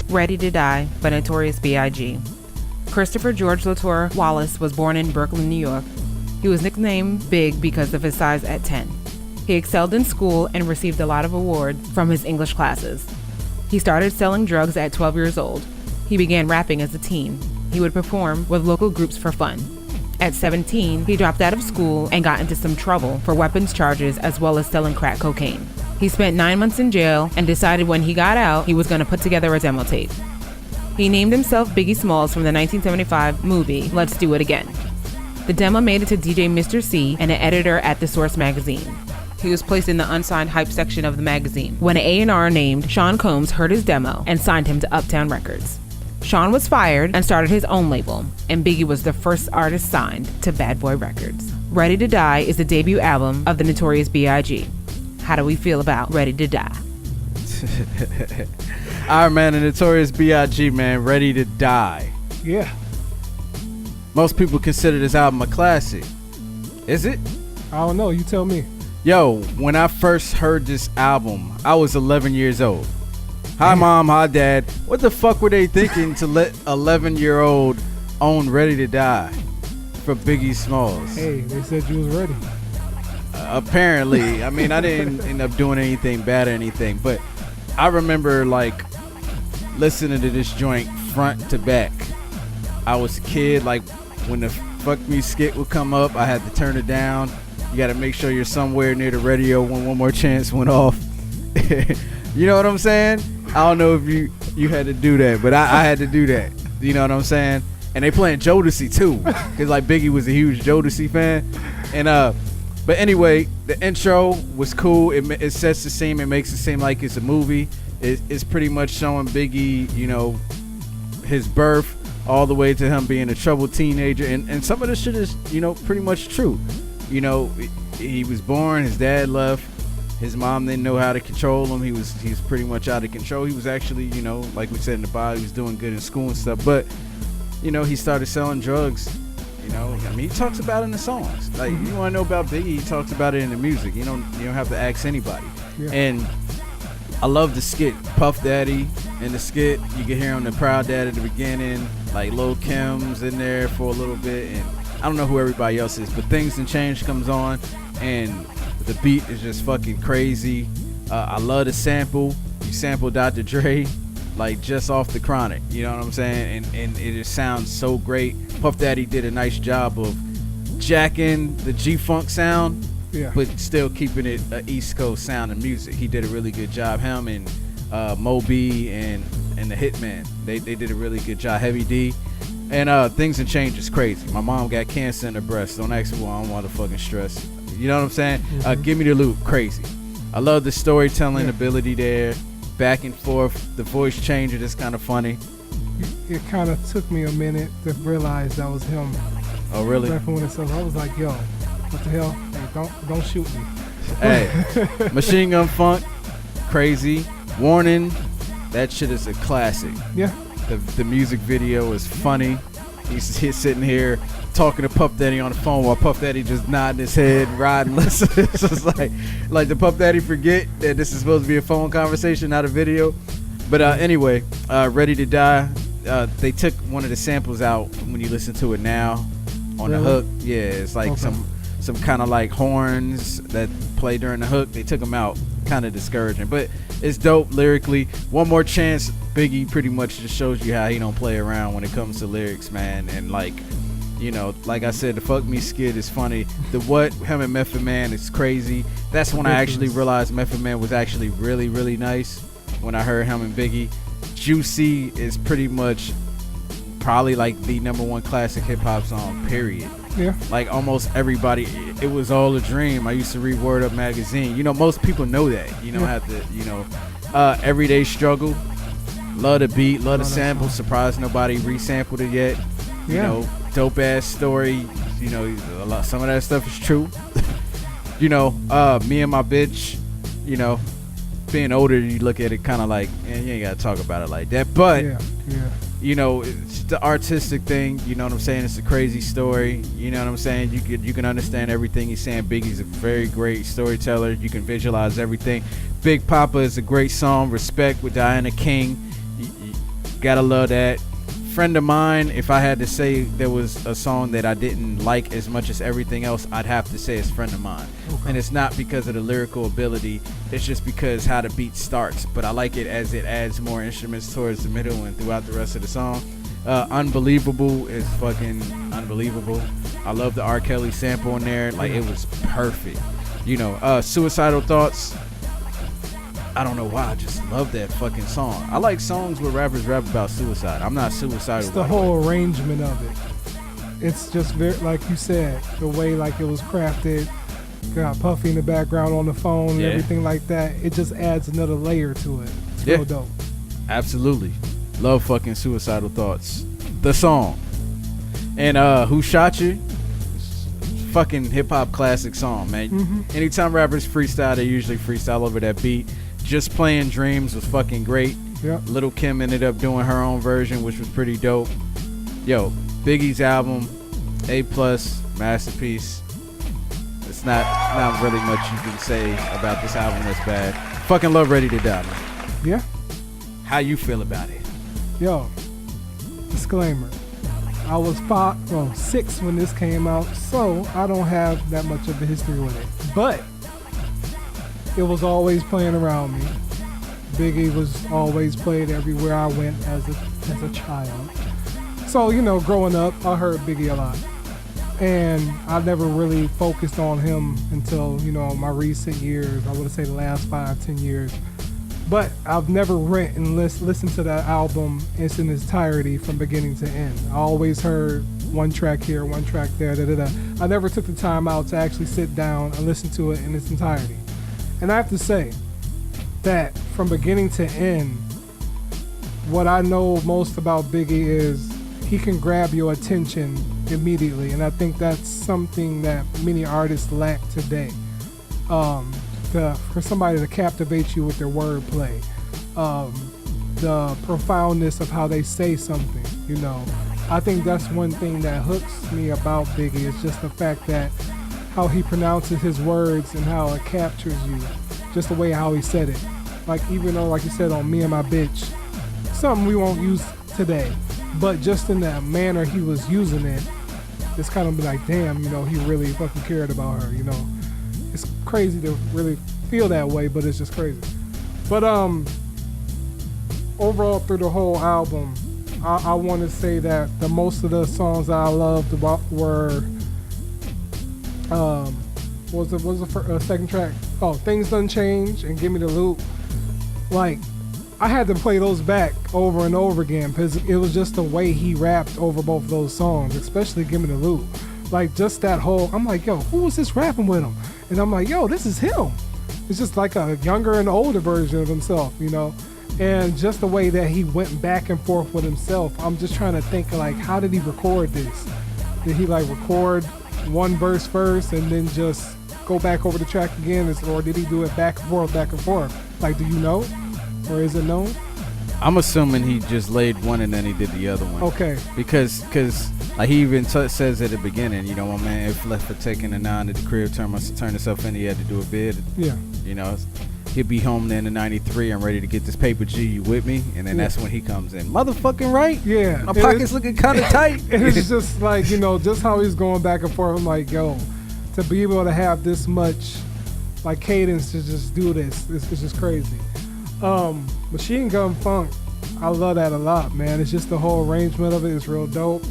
Ready to Die by Notorious B.I.G. Christopher George Latour Wallace was born in Brooklyn, New York. He was nicknamed Big because of his size at 10. He excelled in school and received a lot of awards from his English classes. He started selling drugs at 12 years old. He began rapping as a teen. He would perform with local groups for fun. At 17, he dropped out of school and got into some trouble for weapons charges as well as selling crack cocaine. He spent 9 months in jail and decided when he got out, he was going to put together a demo tape. He named himself Biggie Smalls from the 1975 movie Let's Do It Again. The demo made it to DJ Mr. C and an editor at The Source magazine. He was placed in the unsigned hype section of the magazine when an A&R named Sean Combs heard his demo and signed him to Uptown Records. Sean was fired and started his own label, and Biggie was the first artist signed to Bad Boy Records. Ready to Die is the debut album of the Notorious B.I.G. How do we feel about Ready to Die? Alright, man, the Notorious B.I.G., man, Ready to Die. Yeah. Most people consider this album a classic. Is it? I don't know. You tell me. Yo, when I first heard this album, I was 11 years old. Hi, Mom. Hi, Dad. What the fuck were they thinking to let 11-year-old own Ready to Die for Biggie Smalls? Hey, they said you was ready. Apparently. I mean, I didn't end up doing anything bad or anything, but I remember, like, listening to this joint front to back. I was a kid, like, when the Fuck Me skit would come up, I had to turn it down. You got to make sure you're somewhere near the radio when One More Chance went off. You know what I'm saying? I don't know if you had to do that, but I had to do that. You know what I'm saying? And they playing Jodeci too, because like Biggie was a huge Jodeci fan. And but anyway, the intro was cool. It sets the scene. It makes it seem like it's a movie. It's pretty much showing Biggie, you know, his birth all the way to him being a troubled teenager. And some of this shit is, you know, pretty much true. You know, he was born, his dad left. His mom didn't know how to control him. He was pretty much out of control. He was actually, you know, like we said in the bio, he was doing good in school and stuff. But, you know, he started selling drugs. You know, I mean, he talks about it in the songs. Like, you want to know about Biggie, he talks about it in the music. You don't have to ask anybody. Yeah. And I love the skit. Puff Daddy in the skit. You can hear him, the Proud Dad at the beginning. Like, Lil' Kim's in there for a little bit. And I don't know who everybody else is, but Things and Change comes on. And the beat is just fucking crazy. I love the sample. You sample Dr. Dre, like just off the Chronic. You know what I'm saying? And it just sounds so great. Puff Daddy did a nice job of jacking the G-Funk sound, but still keeping it an East Coast sound of music. He did a really good job. Him and Moby and the Hitman, they did a really good job. Heavy D. And Things and Change is crazy. My mom got cancer in her breast. Don't ask me why. I don't want to fucking stress. You know what I'm saying? Give me the loop. Crazy. I love the storytelling ability there. Back and forth. The voice changer is kind of funny. It kind of took me a minute to realize that was him. Oh, really? I was like, yo, what the hell? Hey, don't shoot me. Hey, Machine Gun Funk, crazy. Warning, that shit is a classic. Yeah. The music video is funny. He's sitting here talking to Puff Daddy on the phone while Puff Daddy just nodding his head, riding, listening. It's just like the Puff Daddy forget that this is supposed to be a phone conversation, not a video. But anyway, Ready to Die. They took one of the samples out when you listen to it now on the hook. Yeah, it's like some kind of like horns that play during the hook. They took them out, kind of discouraging, but it's dope lyrically. One More Chance, Biggie pretty much just shows you how he don't play around when it comes to lyrics, man. And like, you know, like I said, the Fuck Me skit is funny. The what him and Method Man is crazy. That's when I actually realized Method Man was actually really, really nice. When I heard him and Biggie. Juicy is pretty much probably like the #1 classic hip hop song, period. Yeah. Like almost everybody, it was all a dream. I used to read Word Up magazine. You know, most people know that. You don't have to, you know. Everyday Struggle. Love the beat, love the sample. Surprised nobody resampled it yet. You know, dope ass story. You know, some of that stuff is true. You know, Me and My Bitch, you know, being older, you look at it kind of like, you ain't got to talk about it like that. But, you know, it's the artistic thing. You know what I'm saying? It's a crazy story. You know what I'm saying? You can understand everything he's saying. Biggie's a very great storyteller. You can visualize everything. Big Papa is a great song. Respect with Diana King. Gotta love that. Friend of Mine, if I had to say there was a song that I didn't like as much as everything else, I'd have to say it's Friend of Mine. Okay. And it's not because of the lyrical ability, it's just because how the beat starts. But I like it as it adds more instruments towards the middle and throughout the rest of the song. Unbelievable is fucking unbelievable. I love the R. Kelly sample in there. Like, it was perfect. You know, Suicidal Thoughts, I don't know why, I just love that fucking song. I like songs where rappers rap about suicide. I'm not suicidal. It's the whole arrangement of it. It's just very, like you said, the way like it was crafted. Got Puffy in the background on the phone and everything like that. It just adds another layer to it. It's real dope. Absolutely. Love fucking Suicidal Thoughts. The song. And Who Shot You? Fucking hip hop classic song, man. Mm-hmm. Anytime rappers freestyle, they usually freestyle over that beat. Just Playing Dreams was fucking great. Yep. Little Kim ended up doing her own version, which was pretty dope. Yo, Biggie's album, A+, masterpiece. It's not really much you can say about this album that's bad. Fucking love Ready to Die, man. Yeah. How you feel about it? Yo, disclaimer. I was 6 when this came out, so I don't have that much of a history with it. But it was always playing around me. Biggie was always played everywhere I went as a child. So, you know, growing up, I heard Biggie a lot. And I never really focused on him until, you know, my recent years. I would say the last 5-10 years. But I've never went and listened to that album in its entirety from beginning to end. I always heard one track here, one track there, da-da-da. I never took the time out to actually sit down and listen to it in its entirety. And I have to say that from beginning to end, what I know most about Biggie is he can grab your attention immediately. And I think that's something that many artists lack today. For somebody to captivate you with their wordplay, the profoundness of how they say something, you know. I think that's one thing that hooks me about Biggie is just the fact that how he pronounces his words and how it captures you, just the way how he said it. Like, even though, like you said, on Me and My Bitch, something we won't use today, but just in that manner he was using it, it's kind of like, damn, you know, he really fucking cared about her, you know. It's crazy to really feel that way, but it's just crazy. But overall through the whole album, I want to say that the most of the songs that I loved were what was the second track? Oh, Things Done Change and Give Me the Loop. Like, I had to play those back over and over again because it was just the way he rapped over both of those songs, especially Give Me the Loop. Like, just that whole, I'm like, yo, who was this rapping with him? And I'm like, yo, this is him. It's just like a younger and older version of himself, you know? And just the way that he went back and forth with himself, I'm just trying to think, like, how did he record this? Did he, like, record one verse first and then just go back over the track again? Or did he do it back and forth, back and forth? Like, do you know? Or is it known? I'm assuming he just laid one and then he did the other one. Okay. Because like he even says at the beginning, you know, my man, if left for taking a 9 at the crib, turn himself in, he had to do a bid. Yeah. You know, he'll be home then in '93. I'm ready to get this paper G. You with me? And then that's when he comes in. Motherfucking right? Yeah. My pocket's looking kind of tight. It's just like, you know, just how he's going back and forth. I'm like, yo, to be able to have this much like cadence to just do this, it's just crazy. Machine Gun Funk, I love that a lot, man. It's just the whole arrangement of it is real dope.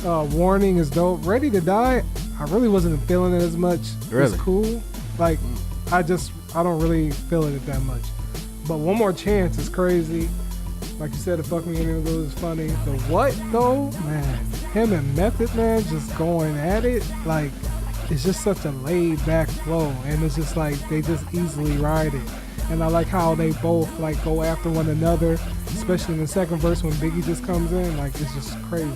Warning is dope. Ready to Die, I really wasn't feeling it as much. Really? It's cool. Like, I don't really feel it that much. But One More Chance is crazy. Like you said, the Fuck Me and Lose is funny. The What, though, man, him and Method Man just going at it, like, it's just such a laid back flow. And it's just like, they just easily ride it. And I like how they both like go after one another, especially in the second verse when Biggie just comes in. Like, it's just crazy.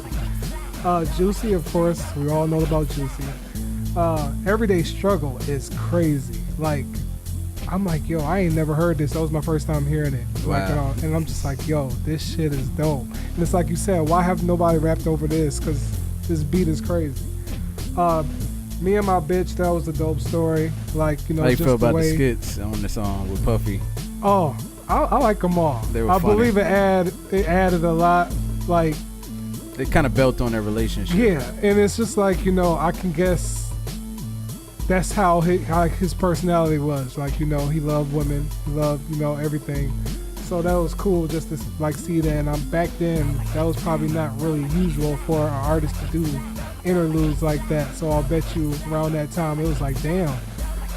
Juicy, of course, we all know about Juicy. Everyday Struggle is crazy. Like, I'm like, yo, I ain't never heard this. That was my first time hearing it. Wow. Like, and I'm just like, yo, this shit is dope. And it's like you said, why have nobody rapped over this? Because this beat is crazy. Me and My Bitch, that was a dope story. Like, you know, how you just feel about the the skits on the song with Puffy? Oh, I like them all. They were I funny. believe it it added a lot. Like, they kind of built on their relationship. yeah, and it's just like, I can guess that's how his personality was. Like, he loved women, he loved, everything. So that was cool just to like see that. And back then, that was probably not really usual for an artist to do interludes like that. So I'll bet you around that time it was like, damn,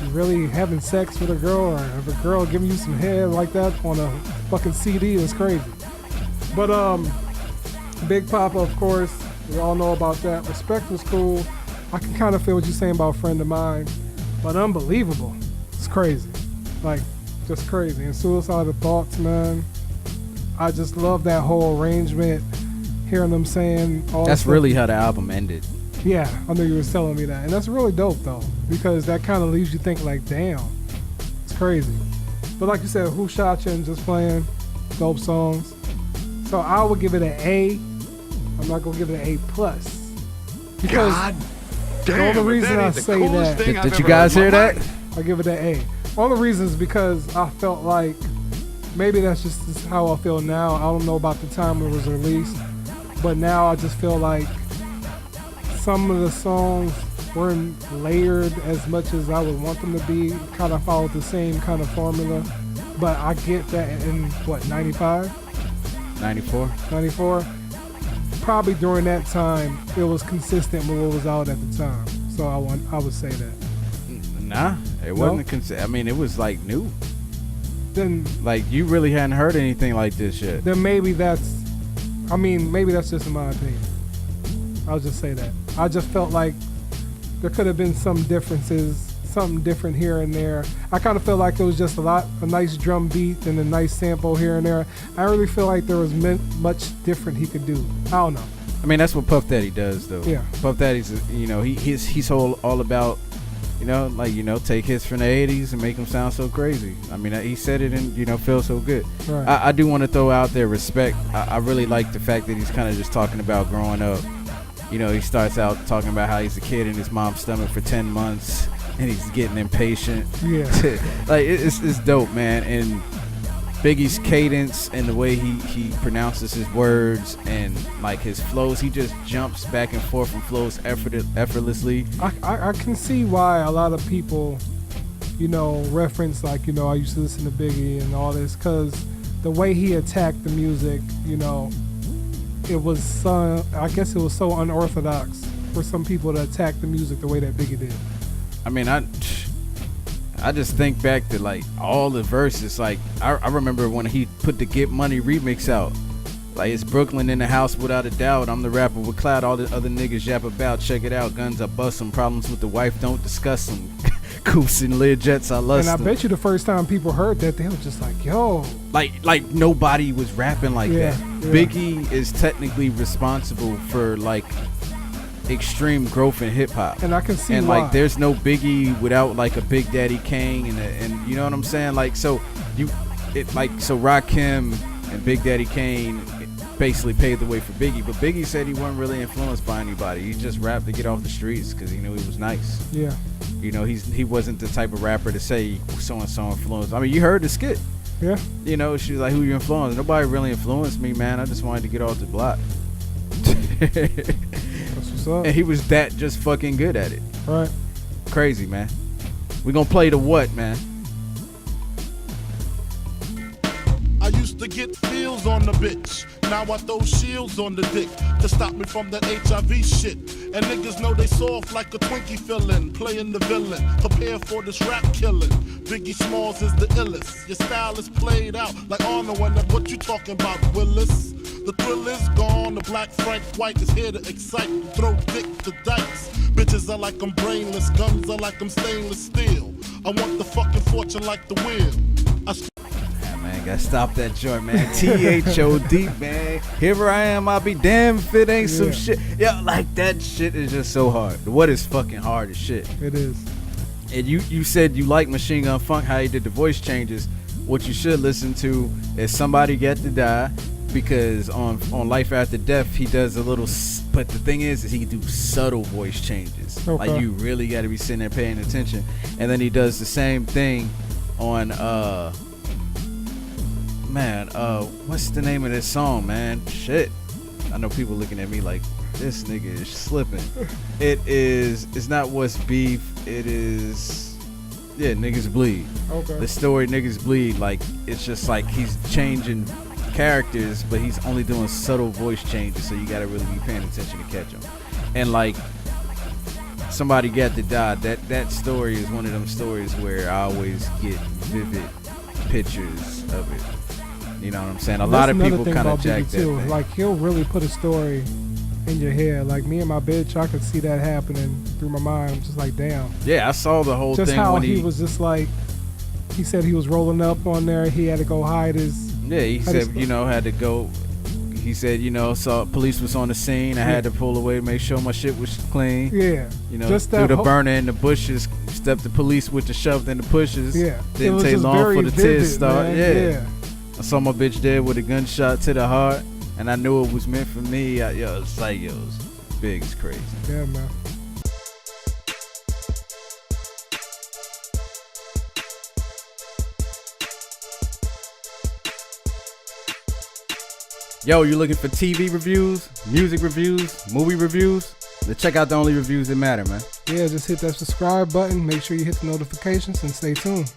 you really having sex with a girl, or if a girl giving you some head like that on a fucking CD is crazy. But Big Papa, of course, we all know about that. Respect was cool. I can kind of feel what you're saying about Friend of Mine, but Unbelievable, it's crazy, like just crazy. And Suicidal Thoughts, man, I just love that whole arrangement. Hearing them saying all that's stuff. really how the album ended. Yeah, I knew you was telling me that, and that's really dope though, because that kind of leaves you thinking like, damn, it's crazy. But like you said, Who Shot You and Just Playing, dope songs. So I would give it an A. I'm not gonna give it an A plus, because God the damn, only reason I say that, Did you guys hear that? I give it an A. One of the reasons is because I felt like maybe that's just how I feel now. I don't know about the time it was released, but now I just feel like some of the songs weren't layered as much as I would want them to be. Kind of followed the same kind of formula, but I get that in what, 95? 94. 94? Probably during that time it was consistent with what was out at the time. So I would say that. Nah, it wasn't. I mean, it was like new. Then Like, you really hadn't heard anything like this shit. then maybe that's just in my opinion. I'll just say that. I just felt like there could have been some differences, something different here and there. I kind of feel like it was just a nice drum beat and a nice sample here and there. I really feel like there was much different he could do. I don't know. I mean, that's what Puff Daddy does, though. Yeah. Puff Daddy's, he's all about, take hits from the 80s and make them sound so crazy. I mean, he said it and, feel so good. Right. I do want to throw out there respect. I really like the fact that he's kind of just talking about growing up. He starts out talking about how he's a kid in his mom's stomach for 10 months and he's getting impatient. Yeah. Like, it's dope, man. And Biggie's cadence and the way he pronounces his words and like his flows, he just jumps back and forth and flows effortlessly. I can see why a lot of people, reference like, I used to listen to Biggie and all this, because the way he attacked the music, it was so unorthodox for some people to attack the music the way that Biggie did. I mean, I just think back to like all the verses. Like I remember when he put the Get Money remix out. Like, it's Brooklyn in the house without a doubt. I'm the rapper with clout. All the other niggas yap about. Check it out. Guns I bust them. Problems with the wife, don't discuss them. Coos and Learjets, I lust And I them. bet you the first time people heard that, they were just like, yo. Like nobody was rapping like that. Yeah. Biggie is technically responsible for like extreme growth in hip hop. And I can see and why. like there's no Biggie without like a Big Daddy Kane and you know what I'm saying? Like so Rakim and Big Daddy Kane basically paved the way for Biggie, but Biggie said he wasn't really influenced by anybody. He just rapped to get off the streets because he knew he was nice. Yeah. He wasn't the type of rapper to say so and so influenced. I mean, you heard the skit. Yeah. She was like, who you influenced? Nobody really influenced me, man. I just wanted to get off the block. That's what's up. And he was that just fucking good at it. Right. Crazy, man. We gonna play the what, man? I used to get feels on the bitch. Now I throw shields on the dick to stop me from that HIV shit. And niggas know they soft like a Twinkie fillin', playing the villain, prepare for this rap killing. Biggie Smalls is the illest. Your style is played out like Arnold when that what you talking about, Willis? The thrill is gone, the black Frank White is here to excite, throw dick to dice. Bitches are like I'm brainless, guns are like I'm stainless steel. I want the fucking fortune like the wheel. Man, gotta stop that joint, man. THOD, man. Here I am, I'll be damned if it ain't some shit. Yeah, like that shit is just so hard. What is fucking hard as shit? It is. And you said you like Machine Gun Funk, how he did the voice changes. What you should listen to is Somebody Got to Die, because on Life After Death he does a little, but the thing is he can do subtle voice changes. Okay. Like you really got to be sitting there paying attention. And then he does the same thing on man, what's the name of this song, man? Shit. I know people looking at me like, this nigga is slipping. It's not What's Beef. It is, yeah, Niggas Bleed. Okay. The story Niggas Bleed, like, it's just like he's changing characters, but he's only doing subtle voice changes, so you gotta really be paying attention to catch him. And like, somebody got to die. That story is one of them stories where I always get vivid pictures of it. You know what I'm saying? A lot of people kind of jack that thing. Like, he'll really put a story in your head. Like, me and my bitch, I could see that happening through my mind. I'm just like, damn. Yeah, I saw the whole just thing how when he was just like, he said he was rolling up on there. He had to go hide his. Yeah, he said, you know, had to go. He said, you know, saw police was on the scene. I had to pull away to make sure my shit was clean. Yeah. You know, just through the burner in the bushes, stepped the police with the shoved in the pushes. Yeah. Didn't take long for the tears start. Yeah. Yeah. I saw my bitch dead with a gunshot to the heart, and I knew it was meant for me. It's like, it's big, it's crazy. Yeah, man. Yo, you looking for TV reviews, music reviews, movie reviews? Then check out the only reviews that matter, man. Yeah, just hit that subscribe button. Make sure you hit the notifications and stay tuned.